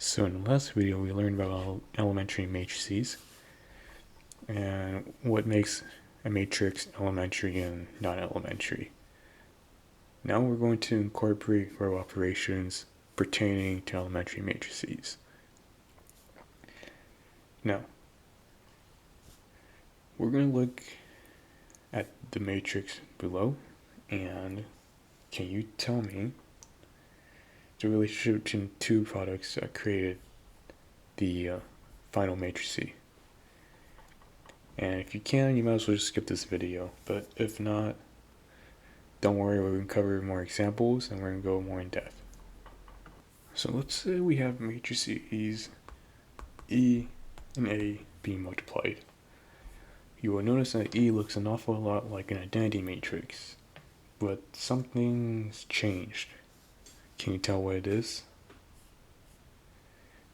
So in the last video we learned about elementary matrices and what makes a matrix elementary and not elementary. Now we're going to incorporate row operations pertaining to elementary matrices. Now, we're going to look at the matrix below, and can you tell me the relationship between two products that created the final matrix? And if you can, you might as well just skip this video, but if not, don't worry, we're going to cover more examples and we're going to go more in depth. So let's say we have matrices E and A being multiplied. You will notice that E looks an awful lot like an identity matrix, but something's changed. Can you tell what it is?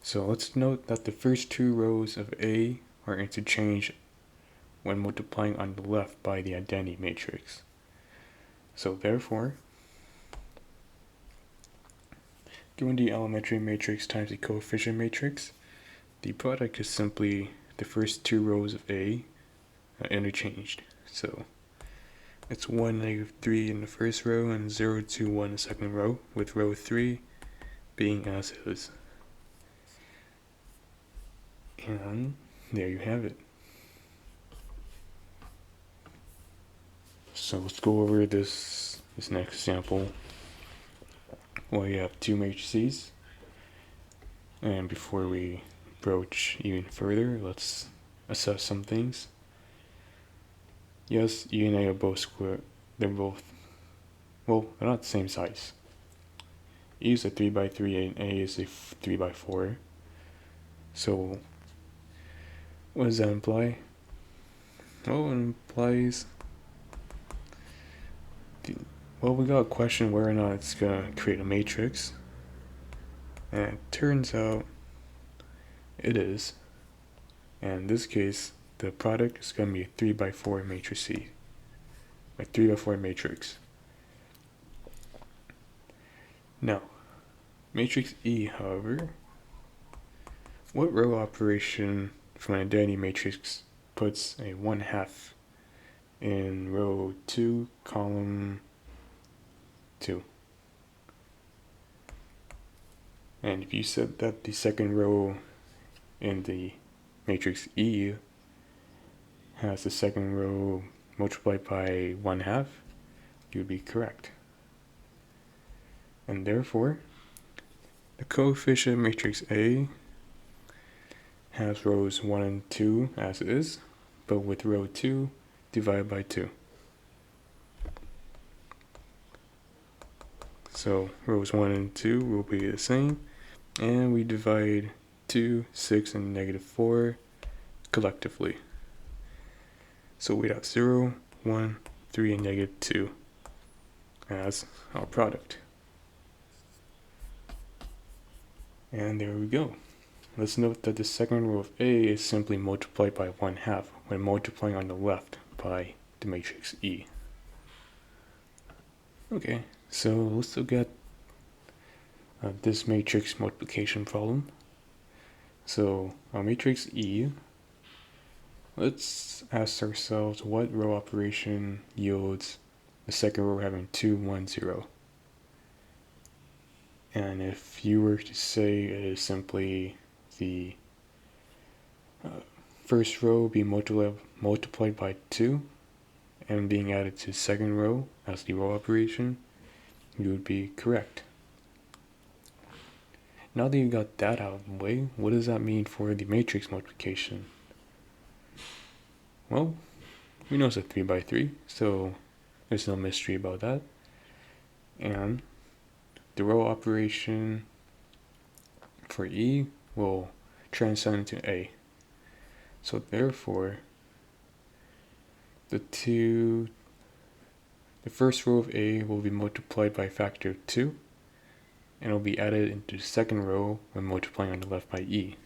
So let's note that the first two rows of A are interchanged when multiplying on the left by the identity matrix. So therefore, given the elementary matrix times the coefficient matrix, the product is simply the first two rows of A interchanged. So it's 1, -3 in the first row and 0, 2, 1 in the second row, with row 3 being as is. And there you have it. So let's go over this next example where you have two matrices. And before we approach even further, let's assess some things. Yes, E and A are both square. They're both, well, they're not the same size. E is a 3x3 and A is a 3x4. So what does that imply? Well, it implies, well, we got a question whether or not it's gonna create a matrix, and it turns out it is. And in this case, the product is gonna be a 3x4 matrix, a 3x4 matrix. Now, matrix E, however, what row operation from an identity matrix puts a 1/2 in row 2, column 2? And if you said that the second row in the matrix E has the second row multiplied by 1/2, you would be correct. And therefore, the coefficient matrix A has rows 1 and 2 as is, but with row 2 divided by 2. So rows 1 and 2 will be the same, and we divide 2, 6, and -4 collectively. So we have 0, 1, 3, and -2 as our product. And there we go. Let's note that the second row of A is simply multiplied by 1/2 when multiplying on the left by the matrix E. Okay, so let's look at this matrix multiplication problem. So our matrix E, let's ask ourselves what row operation yields the second row having 2, 1, 0. And if you were to say it is simply the first row being multiplied by 2 and being added to the second row as the row operation, you would be correct. Now that you got that out of the way, what does that mean for the matrix multiplication? Well, we know it's a 3x3, so there's no mystery about that. And the row operation for E will transcend into A. So therefore, the first row of A will be multiplied by a factor of 2, and it will be added into the second row when multiplying on the left by E.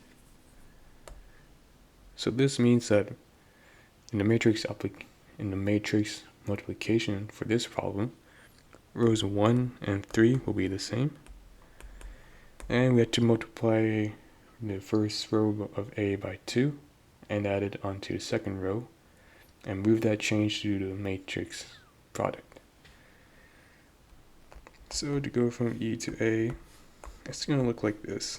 So this means that in the matrix multiplication for this problem, rows 1 and 3 will be the same, And we have to multiply the first row of A by 2 and add it onto the second row and move that change to the matrix product. So to go from E to A, it's going to look like this.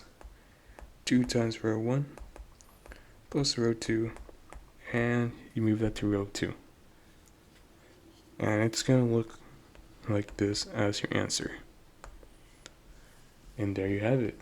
2 times row 1 plus row 2, and you move that to row 2. And it's going to look like this as your answer. And there you have it.